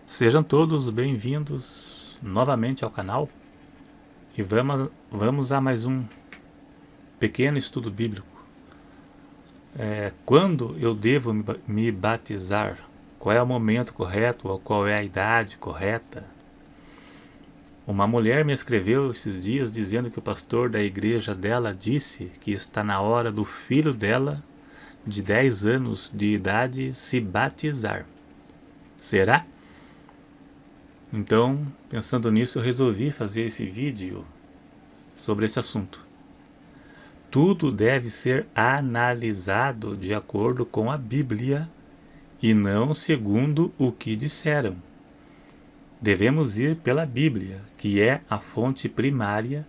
Sejam todos bem-vindos novamente ao canal e vamos a mais um pequeno estudo bíblico. Quando eu devo me batizar? Qual é o momento correto ou qual é a idade correta? Uma mulher me escreveu esses dias dizendo que o pastor da igreja dela disse que está na hora do filho dela, de 10 anos de idade, se batizar. Será? Então, pensando nisso, eu resolvi fazer esse vídeo sobre esse assunto. Tudo deve ser analisado de acordo com a Bíblia e não segundo o que disseram. Devemos ir pela Bíblia, que é a fonte primária,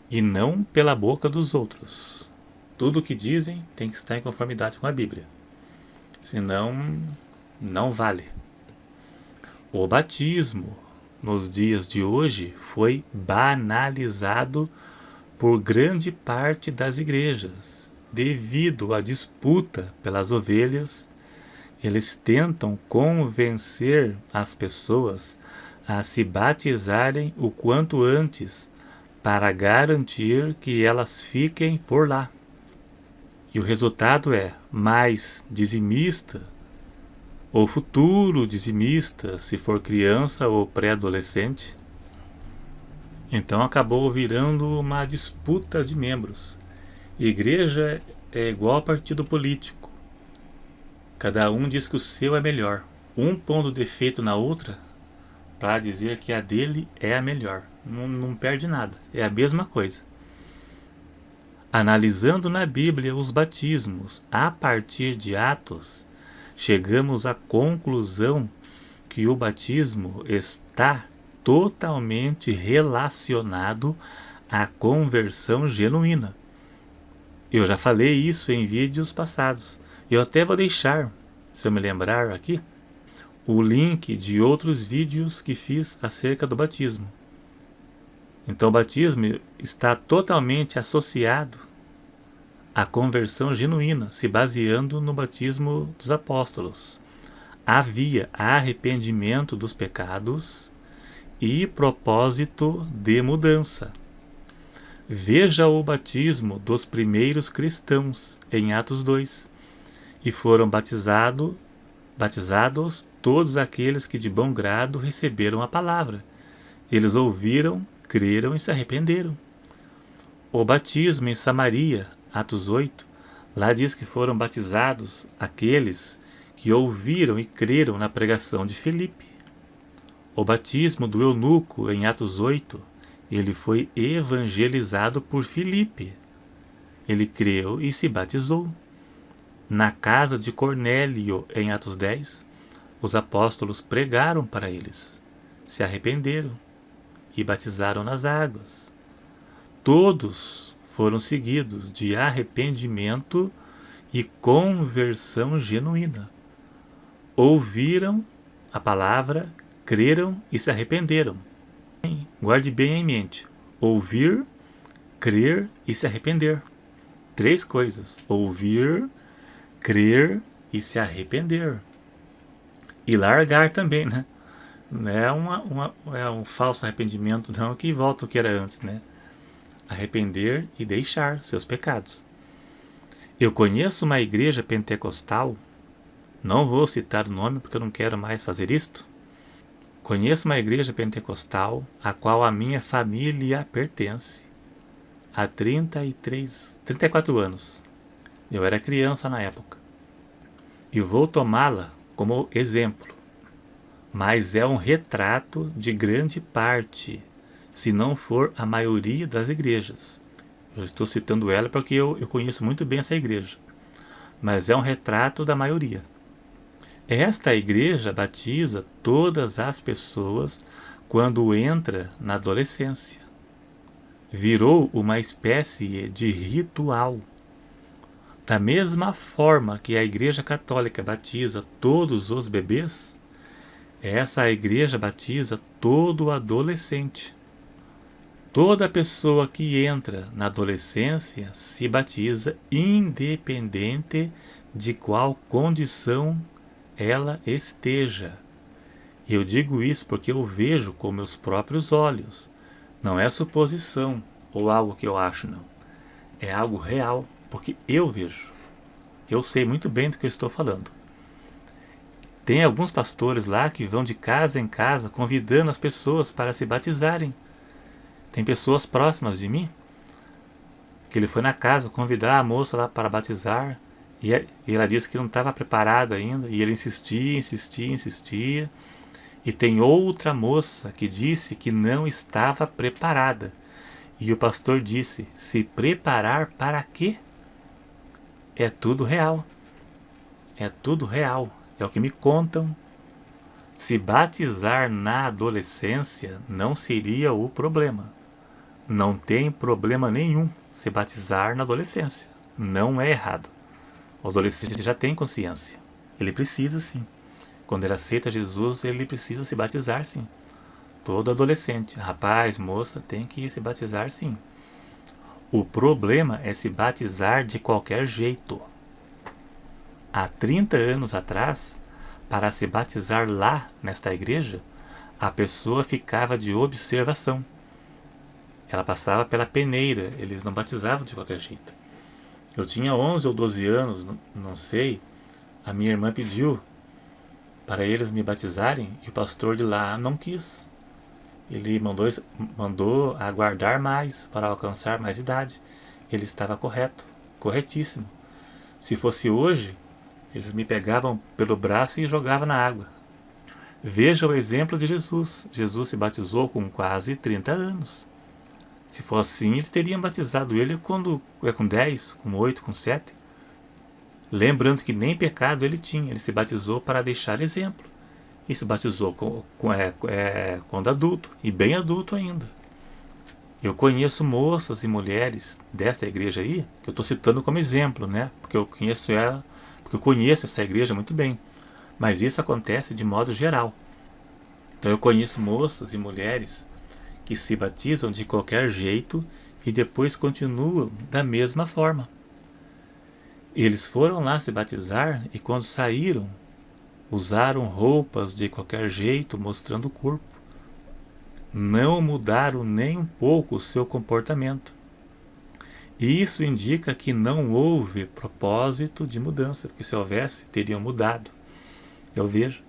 e não pela boca dos outros. Tudo o que dizem tem que estar em conformidade com a Bíblia. Senão, não vale. O batismo, nos dias de hoje, foi banalizado por grande parte das igrejas. Devido à disputa pelas ovelhas, eles tentam convencer as pessoas a se batizarem o quanto antes para garantir que elas fiquem por lá. E o resultado é mais dizimista ou futuro dizimista, se for criança ou pré-adolescente. Então acabou virando uma disputa de membros. Igreja é igual a partido político. Cada um diz que o seu é melhor. Um pondo defeito na outra para dizer que a dele é a melhor. Não perde nada. É a mesma coisa. Analisando na Bíblia os batismos a partir de Atos, chegamos à conclusão que o batismo está totalmente relacionado à conversão genuína. Eu já falei isso em vídeos passados. Eu até vou deixar, se eu me lembrar aqui, o link de outros vídeos que fiz acerca do batismo. Então o batismo está totalmente associado à conversão genuína, se baseando no batismo dos apóstolos. Havia arrependimento dos pecados e propósito de mudança. Veja o batismo dos primeiros cristãos em Atos 2. E foram batizados todos aqueles que de bom grado receberam a palavra. Eles ouviram, creram e se arrependeram. O batismo em Samaria, Atos 8, lá diz que foram batizados aqueles que ouviram e creram na pregação de Filipe. O batismo do eunuco, em Atos 8, ele foi evangelizado por Filipe. Ele creu e se batizou. Na casa de Cornélio, em Atos 10, os apóstolos pregaram para eles, se arrependeram e batizaram nas águas. Todos foram seguidos de arrependimento e conversão genuína. Ouviram a palavra, creram e se arrependeram. Guarde bem em mente: ouvir, crer e se arrepender. 3 coisas: ouvir, crer e se arrepender. E largar também, né? Não é um falso arrependimento, não, que volta ao que era antes, né? Arrepender e deixar seus pecados. Eu conheço uma igreja pentecostal, não vou citar o nome porque eu não quero mais fazer isto. Conheço uma igreja pentecostal a qual a minha família pertence há 34 anos. Eu era criança na época. E vou tomá-la como exemplo. Mas é um retrato de grande parte, se não for a maioria das igrejas. Eu estou citando ela porque eu conheço muito bem essa igreja. Mas é um retrato da maioria. Esta igreja batiza todas as pessoas quando entra na adolescência. Virou uma espécie de ritual. Da mesma forma que a Igreja Católica batiza todos os bebês, essa igreja batiza todo adolescente. Toda pessoa que entra na adolescência se batiza, independente de qual condição ela esteja. E eu digo isso porque eu vejo com meus próprios olhos. Não é suposição ou algo que eu acho, não. É algo real, porque eu vejo. Eu sei muito bem do que eu estou falando. Tem alguns pastores lá que vão de casa em casa convidando as pessoas para se batizarem. Tem pessoas próximas de mim que ele foi na casa convidar a moça lá para batizar e ela disse que não estava preparada ainda e ele insistia, insistia, insistia. E tem outra moça que disse que não estava preparada. E o pastor disse: se preparar para quê? É tudo real. É tudo real. É o que me contam. Se batizar na adolescência não seria o problema. Não tem problema nenhum se batizar na adolescência. Não é errado. O adolescente já tem consciência. Ele precisa sim. Quando ele aceita Jesus, ele precisa se batizar sim. Todo adolescente, rapaz, moça, tem que se batizar sim. O problema é se batizar de qualquer jeito. Há 30 anos atrás, para se batizar lá nesta igreja, a pessoa ficava de observação. Ela passava pela peneira, eles não batizavam de qualquer jeito. Eu tinha 11 ou 12 anos, não sei, a minha irmã pediu para eles me batizarem e o pastor de lá não quis. Ele mandou aguardar mais para alcançar mais idade. Ele estava correto, corretíssimo. Se fosse hoje, eles me pegavam pelo braço e jogavam na água. Veja o exemplo de Jesus. Jesus se batizou com quase 30 anos. Se fosse assim, eles teriam batizado ele quando com 10, com 8, com 7. Lembrando que nem pecado ele tinha. Ele se batizou para deixar exemplo. E se batizou quando adulto, e bem adulto ainda. Eu conheço moças e mulheres desta igreja aí, que eu estou citando como exemplo, né? Porque eu conheço ela, porque eu conheço essa igreja muito bem. Mas isso acontece de modo geral. Então eu conheço moças e mulheres que se batizam de qualquer jeito e depois continuam da mesma forma. Eles foram lá se batizar e quando saíram, usaram roupas de qualquer jeito mostrando o corpo. Não mudaram nem um pouco o seu comportamento. Isso indica que não houve propósito de mudança, porque se houvesse, teriam mudado. Eu vejo,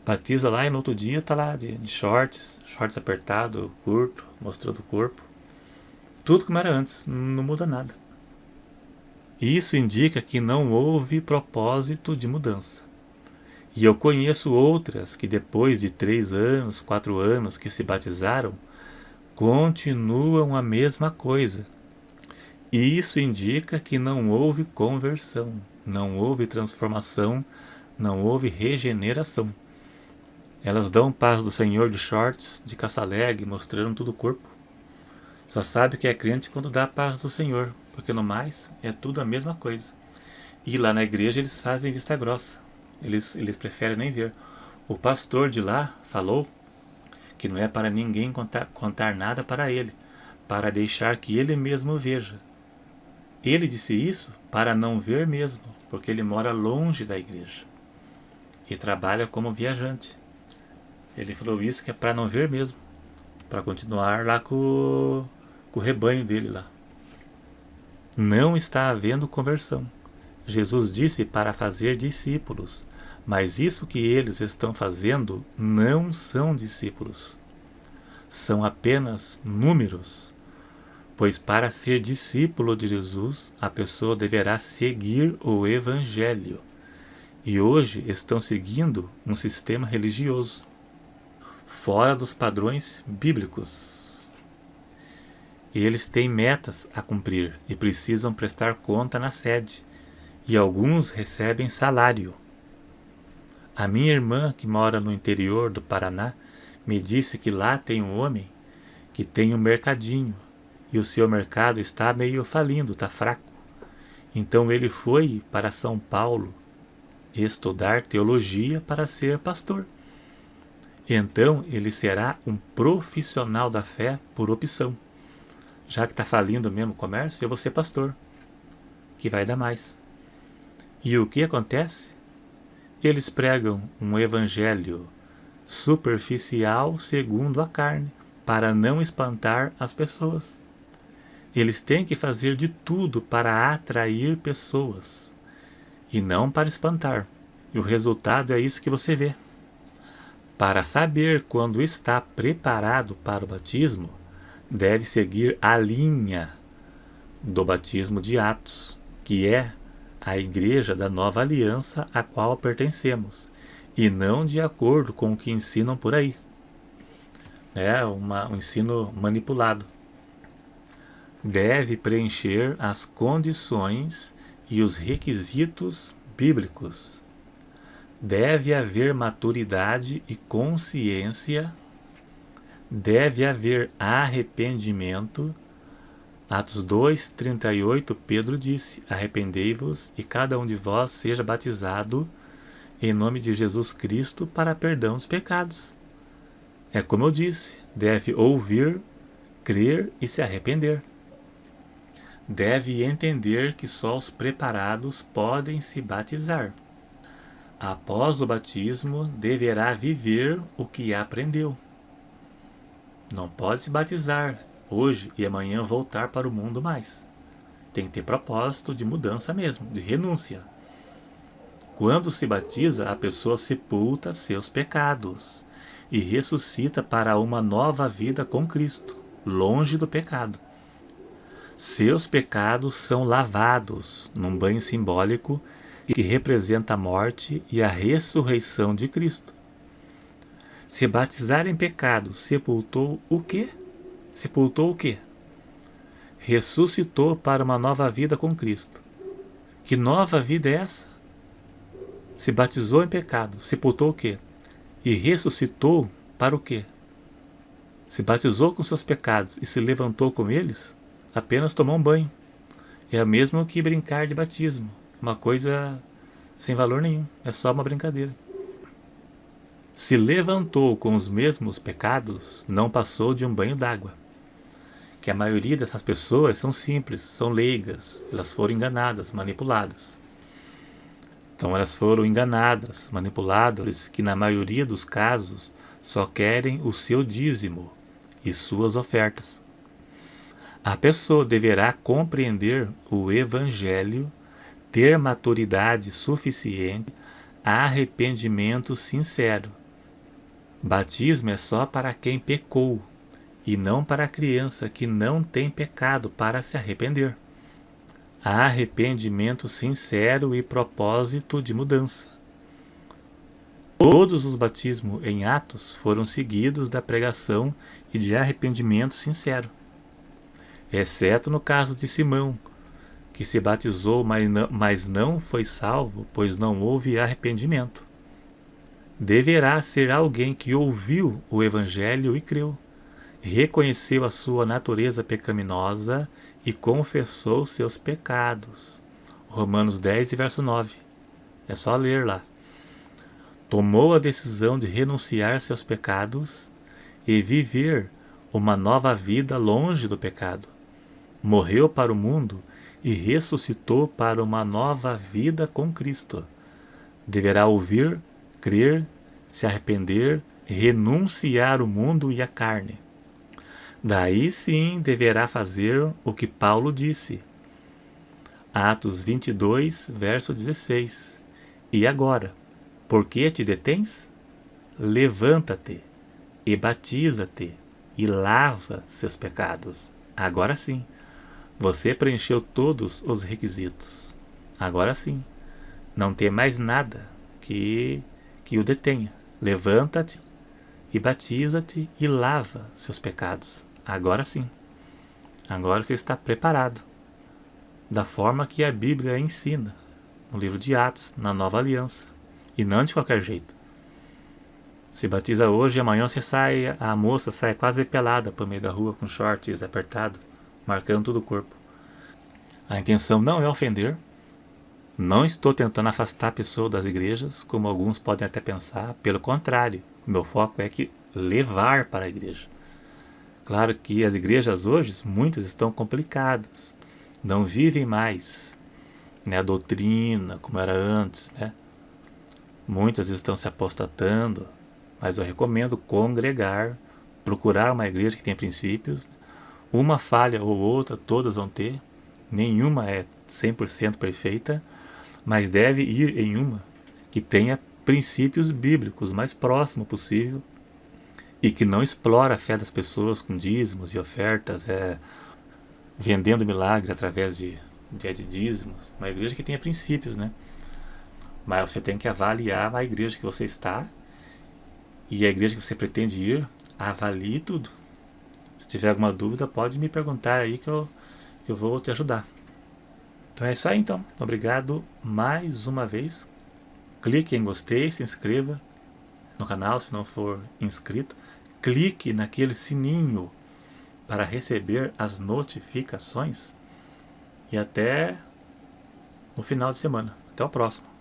batiza lá e no outro dia está lá de shorts apertado, curto, mostrando o corpo. Tudo como era antes, não muda nada. Isso indica que não houve propósito de mudança. E eu conheço outras que depois de 3 anos, 4 anos que se batizaram, continuam a mesma coisa. E isso indica que não houve conversão, não houve transformação, não houve regeneração. Elas dão paz do Senhor de shorts, de caça-leg, mostrando todo o corpo. Só sabe que é crente quando dá a paz do Senhor, porque no mais é tudo a mesma coisa. E lá na igreja eles fazem vista grossa. Eles preferem nem ver. O pastor de lá falou que não é para ninguém contar nada para ele, para deixar que ele mesmo veja. Ele disse isso para não ver mesmo, porque ele mora longe da igreja e trabalha como viajante. Ele falou isso que é para não ver mesmo, para continuar lá com o rebanho dele lá. Não está havendo conversão. Jesus disse para fazer discípulos, mas isso que eles estão fazendo não são discípulos. São apenas números, pois para ser discípulo de Jesus, a pessoa deverá seguir o Evangelho. E hoje estão seguindo um sistema religioso, fora dos padrões bíblicos. E eles têm metas a cumprir e precisam prestar conta na sede. E alguns recebem salário. A minha irmã, que mora no interior do Paraná, me disse que lá tem um homem que tem um mercadinho e o seu mercado está meio falindo, está fraco. Então ele foi para São Paulo estudar teologia para ser pastor. Então ele será um profissional da fé por opção. Já que está falindo mesmo o comércio, eu vou ser pastor, que vai dar mais. E o que acontece? Eles pregam um evangelho superficial segundo a carne, para não espantar as pessoas. Eles têm que fazer de tudo para atrair pessoas e não para espantar. E o resultado é isso que você vê. Para saber quando está preparado para o batismo, deve seguir a linha do batismo de Atos, que é a igreja da nova aliança a qual pertencemos, e não de acordo com o que ensinam por aí. É um ensino manipulado. Deve preencher as condições e os requisitos bíblicos. Deve haver maturidade e consciência. Deve haver arrependimento. Atos 2:38, Pedro disse: arrependei-vos e cada um de vós seja batizado em nome de Jesus Cristo para perdão dos pecados. É como eu disse, deve ouvir, crer e se arrepender. Deve entender que só os preparados podem se batizar. Após o batismo, deverá viver o que aprendeu. Não pode se batizar hoje e amanhã voltar para o mundo mais. Tem que ter propósito de mudança mesmo, de renúncia. Quando se batiza, a pessoa sepulta seus pecados e ressuscita para uma nova vida com Cristo, longe do pecado. Seus pecados são lavados num banho simbólico que representa a morte e a ressurreição de Cristo. Se batizar em pecado, sepultou o quê? Sepultou o quê? Ressuscitou para uma nova vida com Cristo. Que nova vida é essa? Se batizou em pecado, sepultou o quê? E ressuscitou para o quê? Se batizou com seus pecados e se levantou com eles, apenas tomou um banho. É o mesmo que brincar de batismo. Uma coisa sem valor nenhum, é só uma brincadeira. Se levantou com os mesmos pecados, não passou de um banho d'água. Que a maioria dessas pessoas são simples, são leigas, elas foram enganadas, manipuladas. Então elas foram enganadas, manipuladas, que na maioria dos casos só querem o seu dízimo e suas ofertas. A pessoa deverá compreender o Evangelho, ter maturidade suficiente, arrependimento sincero. Batismo é só para quem pecou, e não para a criança que não tem pecado para se arrepender. Arrependimento sincero e propósito de mudança. Todos os batismos em Atos foram seguidos da pregação e de arrependimento sincero, exceto no caso de Simão, que se batizou, mas não foi salvo, pois não houve arrependimento. Deverá ser alguém que ouviu o Evangelho e creu, reconheceu a sua natureza pecaminosa e confessou seus pecados. Romanos 10, verso 9. É só ler lá. Tomou a decisão de renunciar seus pecados e viver uma nova vida longe do pecado. Morreu para o mundo e ressuscitou para uma nova vida com Cristo. Deverá ouvir, crer, se arrepender, renunciar o mundo e a carne. Daí sim deverá fazer o que Paulo disse. Atos 22, verso 16. E agora, por que te detens? Levanta-te e batiza-te e lava seus pecados. Agora sim, você preencheu todos os requisitos. Agora sim, não tem mais nada que o detenha. Levanta-te e batiza-te e lava seus pecados. Agora sim. Agora você está preparado. Da forma que a Bíblia ensina, no livro de Atos, na Nova Aliança. E não de qualquer jeito. Se batiza hoje e amanhã a moça sai quase pelada para o meio da rua com shorts apertado, marcando todo o corpo. A intenção não é ofender. Não estou tentando afastar a pessoa das igrejas, como alguns podem até pensar. Pelo contrário, meu foco é que levar para a igreja. Claro que as igrejas hoje, muitas estão complicadas. Não vivem mais, né, a doutrina como era antes, né? Muitas estão se apostatando, mas eu recomendo congregar, procurar uma igreja que tenha princípios. Uma falha ou outra, todas vão ter. Nenhuma é 100% perfeita, mas deve ir em uma que tenha princípios bíblicos o mais próximo possível e que não explora a fé das pessoas com dízimos e ofertas, vendendo milagre através de dízimos. Uma igreja que tenha princípios, né? Mas você tem que avaliar a igreja que você está e a igreja que você pretende ir, avalie tudo. Se tiver alguma dúvida, pode me perguntar aí que eu vou te ajudar. Então é isso aí então. Obrigado mais uma vez. Clique em gostei, se inscreva no canal se não for inscrito. Clique naquele sininho para receber as notificações. E até no final de semana. Até o próximo.